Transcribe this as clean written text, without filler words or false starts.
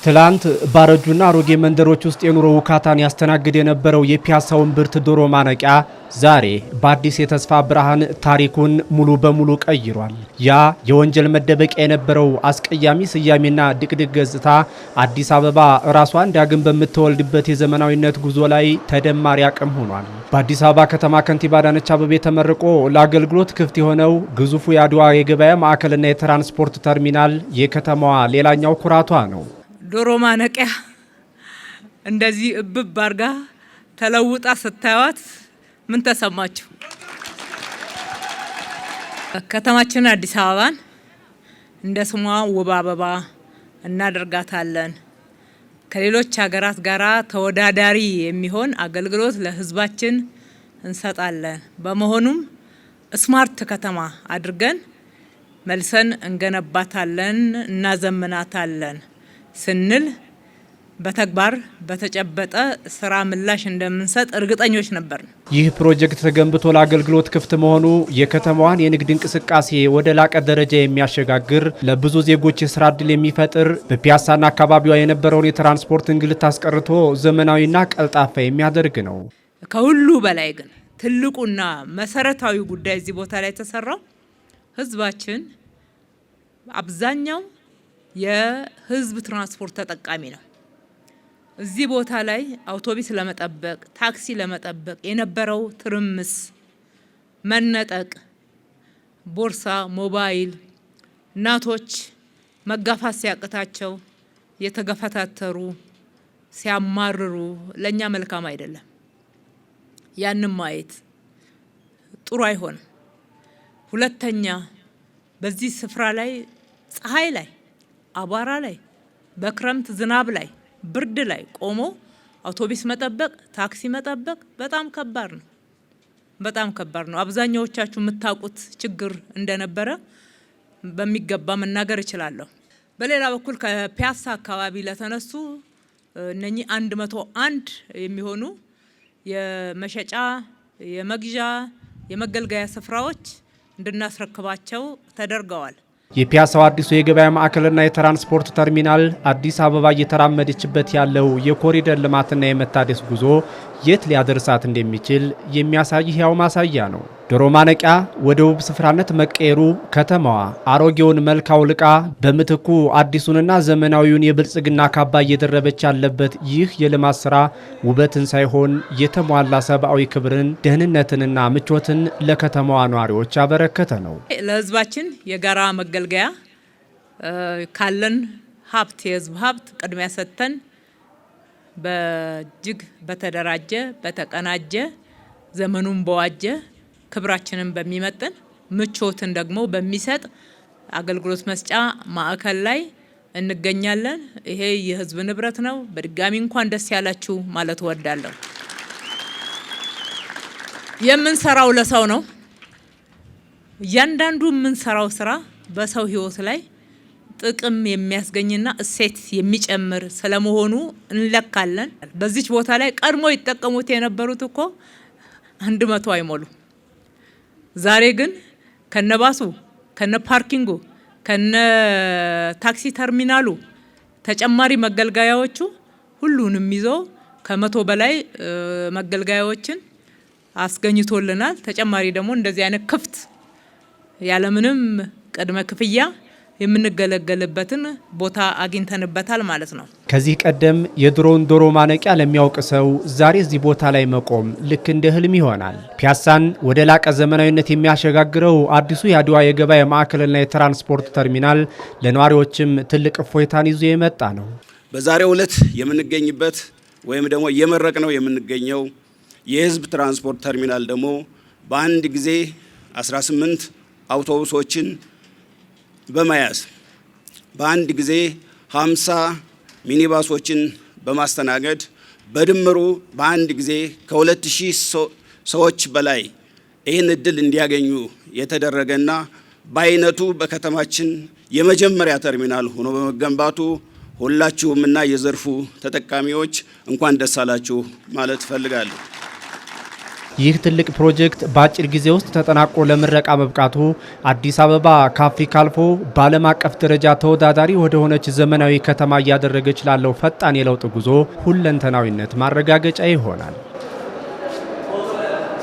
ትላንት ባረጁና አሮጌ መንደሮች ውስጥ የኑሮ ውካታን ያስተናግድ የነበረው የፒያሳውን ብርት ዶሮ ማነቂያ ዛሬ በአዲስ የተስፋ ብርሃን ታሪኩን ሙሉ በሙሉ ቀይሯል። ያ የወንጀል መደበቂያ የነበረው አስቀያሚ ስያሜና ድቅድቅ ገጽታ አዲስ አበባ ራሷን ዳግም በምትወልድበት የዘመናዊነት ጉዞ ላይ ተደማሪ አቅም ሆኗል። በአዲስ አበባ ከተማ ከንቲባ አዳነች አቤቤ ተመርቆ ለአገልግሎት ክፍት የሆነው ግዙፉ የአድዋ የገበያ ማዕከልና የትራንስፖርት ተርሚናል የከተማዋ ሌላኛው ኩራቷ ነው። ዶሮ ማነቂያ እንደዚህ እብብ አርጋ ተለውጣ ስታዩት ምን ተሰማችሁ? ከተማችን አዲስ አበባን እንደ ስሟ ውብ አበባ እናደርጋታለን። ከሌሎች ሀገራት ጋራ ተወዳዳሪ የሚሆን አገልግሎት ለሕዝባችን እንሰጣለን። በመሆኑም ስማርት ከተማ አድርገን መልሰን እንገነባታለን፣ እናዘምናታለን ስንል በተግባር በተጨበጠ ስራ ምላሽ እንደምንሰጥ እርግጠኞች ነበር። ይህ ፕሮጀክት ተገንብቶ ለአገልግሎት ክፍት መሆኑ የከተማዋን የንግድ እንቅስቃሴ ወደ ላቀ ደረጃ የሚያሸጋግር፣ ለብዙ ዜጎች የስራ ዕድል የሚፈጥር፣ በፒያሳና አካባቢዋ የነበረውን የትራንስፖርት እንግልት አስቀርቶ ዘመናዊና ቀልጣፋ የሚያደርግ ነው። ከሁሉ በላይ ግን ትልቁና መሰረታዊ ጉዳይ እዚህ ቦታ ላይ የተሰራው ህዝባችን አብዛኛው የህዝብ ትራንስፖርት ተጠቃሚ ነው። እዚህ ቦታ ላይ አውቶቡስ ለመጠበቅ ታክሲ ለመጠበቅ የነበረው ትርምስ፣ መነጠቅ፣ ቦርሳ፣ ሞባይል እናቶች መጋፋት ሲያቅታቸው የተገፈታተሩ ሲያማርሩ ለኛ መልካም አይደለም። ያንን ማየት ጥሩ አይሆንም። ሁለተኛ በዚህ ስፍራ ላይ ፀሐይ ላይ አቧራ ላይ በክረምት ዝናብ ላይ ብርድ ላይ ቆሞ አውቶቡስ መጠበቅ ታክሲ መጠበቅ በጣም ከባድ ነው። በጣም ከባድ ነው። አብዛኛዎቻችሁ የምታውቁት ችግር እንደነበረ በሚገባ መናገር እችላለሁ። በሌላ በኩል ከፒያሳ አካባቢ ለተነሱ እነኚህ 101 የሚሆኑ የመሸጫ የመግዣ የመገልገያ ስፍራዎች እንድናስረክባቸው ተደርገዋል። የፒያሳው አዲሱ የገበያ ማዕከልና የትራንስፖርት ተርሚናል አዲስ አበባ እየተራመደችበት ያለው የኮሪደር ልማትና የመታደስ ጉዞ የት ሊያደርሳት እንደሚችል የሚያሳይ ሕያው ማሳያ ነው። ዶሮ ማነቂያ ወደ ውብ ስፍራነት መቀየሩ ከተማዋ አሮጌውን መልክ አውልቃ በምትኩ አዲሱንና ዘመናዊውን የብልጽግና ካባ እየደረበች ያለበት ይህ የልማት ስራ ውበትን ሳይሆን የተሟላ ሰብአዊ ክብርን፣ ደህንነትንና ምቾትን ለከተማዋ ነዋሪዎች ያበረከተ ነው። ለሕዝባችን የጋራ መገልገያ ካለን ሀብት የሕዝብ ሀብት ቅድሚያ ሰጥተን በእጅግ በተደራጀ በተቀናጀ ዘመኑን በዋጀ ክብራችንን በሚመጥን ምቾትን ደግሞ በሚሰጥ አገልግሎት መስጫ ማዕከል ላይ እንገኛለን። ይሄ የህዝብ ንብረት ነው። በድጋሚ እንኳን ደስ ያላችሁ ማለት እወዳለሁ። የምንሰራው ለሰው ነው። እያንዳንዱ የምንሰራው ስራ በሰው ህይወት ላይ ጥቅም የሚያስገኝና እሴት የሚጨምር ስለመሆኑ እንለካለን። በዚች ቦታ ላይ ቀድሞ ይጠቀሙት የነበሩት እኮ 100 አይሞሉ። ዛሬ ግን ከነባሱ ከነ ፓርኪንጉ ከነ ታክሲ ተርሚናሉ ተጨማሪ መገልገያዎቹ ሁሉንም ይዞ ከ100 በላይ መገልገያዎችን አስገኝቶልናል። ተጨማሪ ደግሞ እንደዚህ አይነት ክፍት ያለምንም ቅድመ ክፍያ የምንገለገልበትን ቦታ አግኝተንበታል ማለት ነው። ከዚህ ቀደም የድሮውን ዶሮ ማነቂያ ለሚያውቅ ሰው ዛሬ እዚህ ቦታ ላይ መቆም ልክ እንደ ህልም ይሆናል። ፒያሳን ወደ ላቀ ዘመናዊነት የሚያሸጋግረው አዲሱ የአድዋ የገበያ ማዕከልና የትራንስፖርት ተርሚናል ለነዋሪዎችም ትልቅ እፎይታን ይዞ የመጣ ነው። በዛሬው ዕለት የምንገኝበት ወይም ደግሞ እየመረቅ ነው የምንገኘው የህዝብ ትራንስፖርት ተርሚናል ደግሞ በአንድ ጊዜ 18 አውቶቡሶችን በመያዝ በአንድ ጊዜ 50 ሚኒባሶችን በማስተናገድ በድምሩ በአንድ ጊዜ ከ2000 ሰዎች በላይ ይህን እድል እንዲያገኙ የተደረገና በአይነቱ በከተማችን የመጀመሪያ ተርሚናል ሆኖ በመገንባቱ ሁላችሁምና የዘርፉ ተጠቃሚዎች እንኳን ደስ አላችሁ ማለት እፈልጋለሁ። ይህ ትልቅ ፕሮጀክት በአጭር ጊዜ ውስጥ ተጠናቆ ለምረቃ መብቃቱ አዲስ አበባ ከአፍሪካ አልፎ በዓለም አቀፍ ደረጃ ተወዳዳሪ ወደ ሆነች ዘመናዊ ከተማ እያደረገች ላለው ፈጣን የለውጥ ጉዞ ሁለንተናዊነት ማረጋገጫ ይሆናል።